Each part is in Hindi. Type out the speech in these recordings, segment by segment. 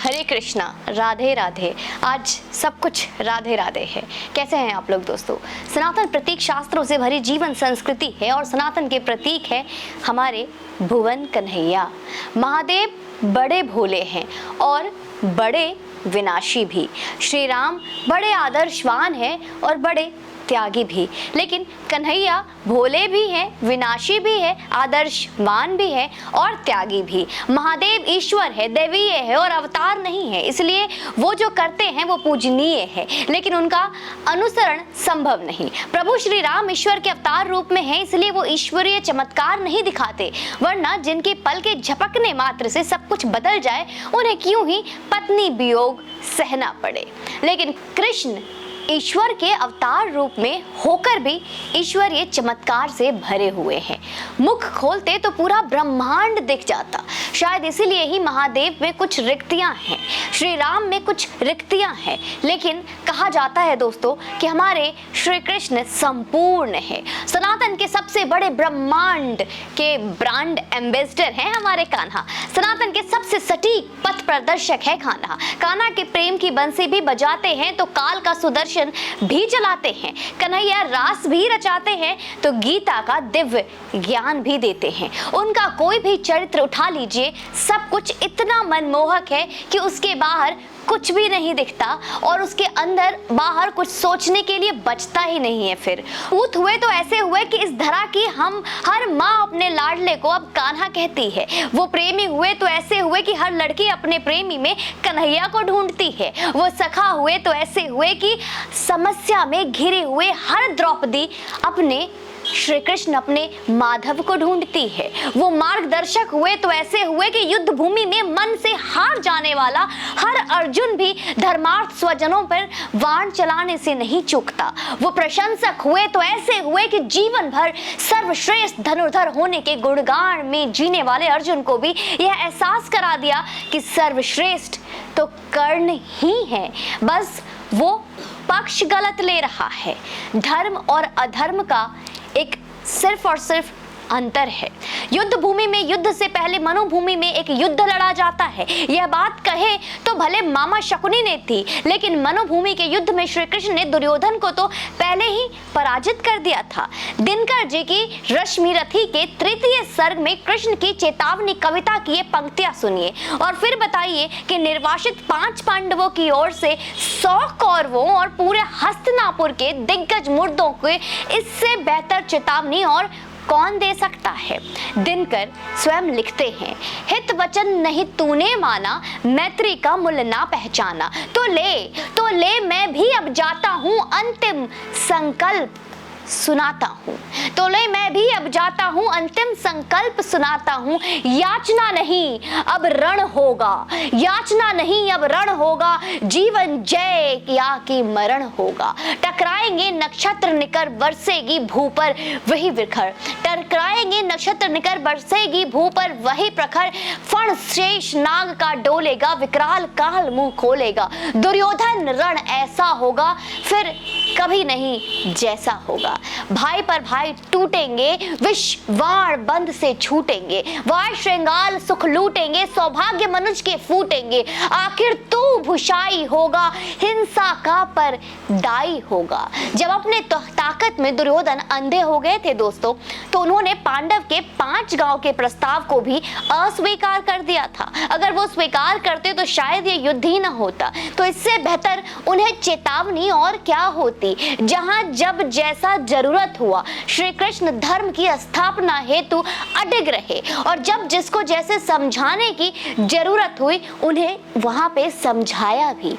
हरे कृष्णा, राधे राधे। आज सब कुछ राधे राधे है। कैसे हैं आप लोग दोस्तों? सनातन प्रतीक शास्त्रों से भरी जीवन संस्कृति है और सनातन के प्रतीक है हमारे भुवन कन्हैया। महादेव बड़े भोले हैं और बड़े विनाशी भी। श्री राम बड़े आदर्शवान हैं और बड़े त्यागी भी। लेकिन कन्हैया भोले भी हैं, विनाशी भी है, आदर्शवान भी है और त्यागी भी। महादेव ईश्वर है, दैवीय है और अवतार नहीं है, इसलिए वो जो करते हैं वो पूजनीय है, लेकिन उनका अनुसरण संभव नहीं। प्रभु श्री राम ईश्वर के अवतार रूप में हैं, इसलिए वो ईश्वरीय चमत्कार नहीं दिखाते, वरना जिनके पल के झपकने मात्र से सब कुछ बदल जाए, उन्हें क्यों ही पत्नी वियोग सहना पड़े। लेकिन कृष्ण ईश्वर के अवतार रूप में होकर भी ईश्वरीय चमत्कार से भरे हुए हैं। मुख खोलते तो पूरा ब्रह्मांड दिख जाता। शायद इसीलिए ही महादेव में कुछ रिक्तियां हैं, श्री राम में कुछ रिक्तियां हैं। लेकिन कहा जाता है दोस्तों कि हमारे श्री कृष्ण संपूर्ण है। सनातन के सबसे बड़े ब्रह्मांड के ब्रांड एम्बेसडर हैं हमारे कान्हा। सनातन के सबसे सटीक पथ प्रदर्शक है कान्हा। कान्हा के प्रेम की बंसी भी बजाते हैं तो काल का सुदर्शन भी चलाते हैं। कन्हैया रास भी रचाते हैं तो गीता का दिव्य ज्ञान भी देते हैं। उनका कोई भी चरित्र उठा लीजिए, सब कुछ इतना मनमोहक है कि उसके बाहर कुछ भी नहीं दिखता और उसके अंदर बाहर कुछ सोचने के लिए बचता ही नहीं है। फिर पूत हुए तो ऐसे हुए कि इस धरा की हम हर माँ अपने लाडले को अब कान्हा कहती है। वो प्रेमी हुए तो ऐसे हुए कि हर लड़की अपने प्रेमी में कन्हैया को ढूंढती है। वो सखा हुए तो ऐसे हुए कि समस्या में घिरे हुए हर द्रौपदी अपने श्री कृष्ण अपने माधव को ढूंढती है। वो मार्गदर्शक हुए तो ऐसे हुए कि युद्ध भूमि में मन से हार जाने वाला हर अर्जुन भी धर्मार्थ स्वजनों पर बाण चलाने से नहीं चूकता। वो प्रशंसक हुए तो ऐसे हुए कि जीवन भर सर्वश्रेष्ठ धनुर्धर होने के गुणगान में जीने वाले अर्जुन को भी यह एहसास करा दिया कि सर्वश्रेष्ठ तो कर्ण ही है, बस वो पक्ष गलत ले रहा है। धर्म और अधर्म का एक सिर्फ और सिर्फ अंतर है। युद्ध भूमि में युद्ध से पहले मनोभूमि में एक युद्ध लड़ा जाता है। यह बात कहे तो भले मामा शकुनी ने थी, लेकिन मनोभूमि के युद्ध में श्री कृष्ण ने दुर्योधन को तो पहले ही पराजित कर दिया था। दिनकर जी की रश्मि रथी के तृतीय सर्ग में कृष्ण की चेतावनी कविता की ये पंक्तियां सुनिए और फिर बताइए कि निर्वासित 5 पांडवों की ओर से 100 कौरवों और पूरे हस्तिनापुर के दिग्गज मुर्दों के इससे बेहतर चेतावनी और कौन दे सकता है। दिनकर स्वयं लिखते हैं, हित वचन नहीं तूने माना, मैत्री का मूल्य ना पहचाना, तो ले मैं भी अब जाता हूँ, अंतिम संकल्प सुनाता हूँ। तो ले मैं भी अब जाता हूँ, अंतिम संकल्प सुनाता हूँ। याचना नहीं अब रण होगा, याचना नहीं अब रण होगा, जीवन जय या कि मरण होगा। टकराएंगे नक्षत्र निकर बरसेगी भू पर वही विखर, टकराएंगे नक्षत्र निकर बरसेगी भू पर वही प्रखर। फण शेष नाग का डोलेगा, विकराल काल मुंह खोलेगा। दुर्योधन रण ऐसा होगा फिर कभी नहीं जैसा होगा। भाई पर भाई टूटेंगे, विष वाण बंद से छूटेंगे, वाय श्रृंगाल सुख लूटेंगे, सौभाग्य मनुष्य के फूटेंगे। आखिर तू भुषाई होगा, हिंसा का पर दाई होगा। जब अपने ताकत में दुर्योधन अंधे हो गए थे दोस्तों, तो उन्होंने पांडव के 5 गांव के प्रस्ताव को भी अस्वीकार कर दिया था। अगर वो स्वीकार करते तो शायद ये युद्ध ही न होता। तो इससे बेहतर उन्हें चेतावनी और क्या होती। जहां जब जैसा जरूरत हुआ श्री कृष्ण धर्म की स्थापना हेतु अडिग रहे और जब जिसको जैसे समझाने की जरूरत हुई उन्हें वहां पे समझाया भी।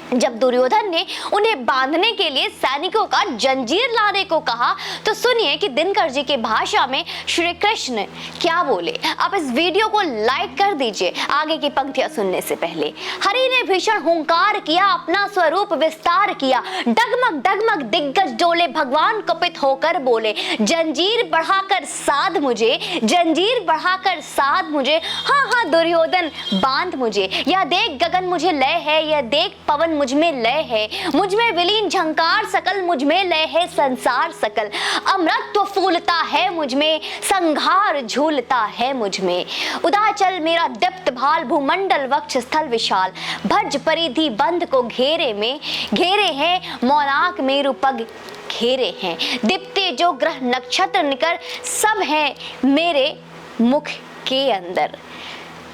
जब दुर्योधन ने उन्हें बांधने के लिए सैनिकों का जंजीर लाने को कहा तो सुनिए कि दिनकर जी की भाषा में श्री कृष्ण क्या बोले। आप इस वीडियो को लाइक कर दीजिए आगे की पंक्तियां सुनने से पहले। हरि ने भीषण हुंकार किया, अपना स्वरूप विस्तार किया, डगमग डगमग दिग्गज डोले, भगवान कुपित होकर बोले, जंजीर बढ़ाकर साध मुझे, जंजीर बढ़ाकर साध मुझे। हाँ हाँ दुर्योधन बांध मुझे, यह देख गगन मुझे लय है, यह देख पवन मुझ में लय है, मुझ में विलीन झंकार सकल, मुझ में लय है संसार सकल। अमृतत्व फूलता है मुझ में, संघार झूलता है मुझ में। उदाचल मेरा दीप्त भाल, भूमंडल वक्ष स्थल विशाल। भज परिधि बंध को घेरे में, घेरे हैं मौनाक मेरु पग घेरे हैं। दीप्ते जो ग्रह नक्षत्र निकर, सब हैं मेरे मुख के अंदर।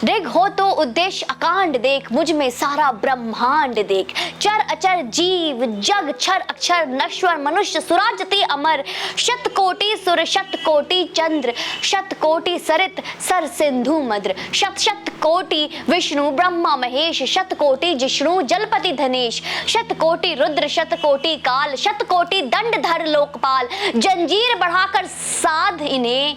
ऋग हो तो उद्देश्य अकांड देख, मुझ में सारा ब्रह्मांड देख। चर अचर जीव जग छर अक्षर, नश्वर मनुष्य सुराजति अमर। शत कोटि सुर शत कोटि चंद्र, शत कोटि सरित सर सिंधु मद्र। शत शत कोटि विष्णु ब्रह्मा महेश, शत कोटि जिष्णु जलपति धनेश। शत कोटि रुद्र शत कोटि काल, शत कोटि दंडधर लोकपाल। जंजीर बढ़ाकर साध इन्हें,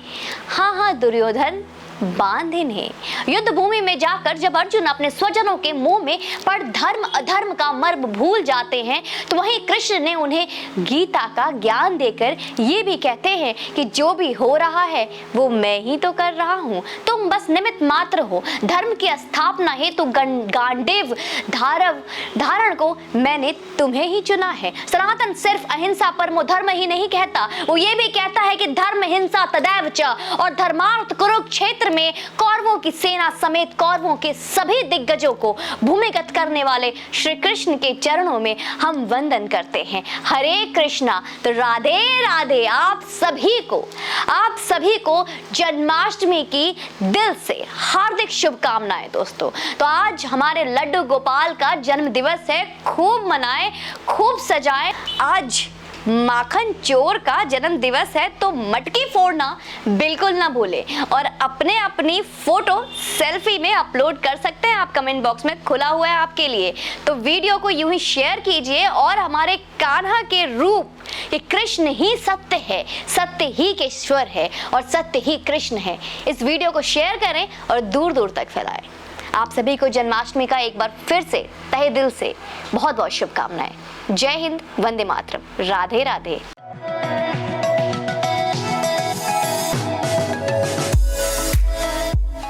हाँ दुर्योधन बांध इन्हें। युद्ध भूमि में जाकर जब अर्जुन अपने स्वजनों के मुंह में पड़ धर्म अधर्म का मर्म भूल जाते हैं, तो वहीं कृष्ण ने उन्हें गीता का ज्ञान देकर ये भी कहते हैं कि जो भी हो रहा है वो मैं ही तो कर रहा हूँ, तुम बस निमित्त मात्र हो। धर्म की स्थापना हेतु गांडीव धारण को मैंने तुम्हें ही चुना है। सनातन सिर्फ अहिंसा परमो धर्म ही नहीं कहता, वो ये भी कहता है कि धर्म हिंसा तदैव च, और धर्मार्थ कुरुक्षेत्र में कौरवों की सेना समेत कौरवों के सभी दिग्गजों को भूमिगत करने वाले श्री कृष्ण के चरणों में हम वंदन करते हैं। हरे कृष्णा। तो राधे राधे आप सभी को जन्माष्टमी की दिल से हार्दिक शुभकामनाएं दोस्तों। तो आज हमारे लड्डू गोपाल का जन्म दिवस है, खूब मनाएं, खूब सजाएं। आज माखन चोर का जन्म दिवस है, तो मटकी फोड़ना बिल्कुल ना भूले और अपनी फोटो सेल्फी में अपलोड कर सकते हैं आप, कमेंट बॉक्स में खुला हुआ है आपके लिए। तो वीडियो को यूं ही शेयर कीजिए और हमारे कान्हा के रूप, ये कृष्ण ही सत्य है, सत्य ही ईश्वर है और सत्य ही कृष्ण है, इस वीडियो को शेयर करें और दूर दूर तक फैलाएं। आप सभी को जन्माष्टमी का एक बार फिर से तहे दिल से बहुत बहुत शुभकामनाएं। जय हिंद, वंदे मातरम, राधे राधे।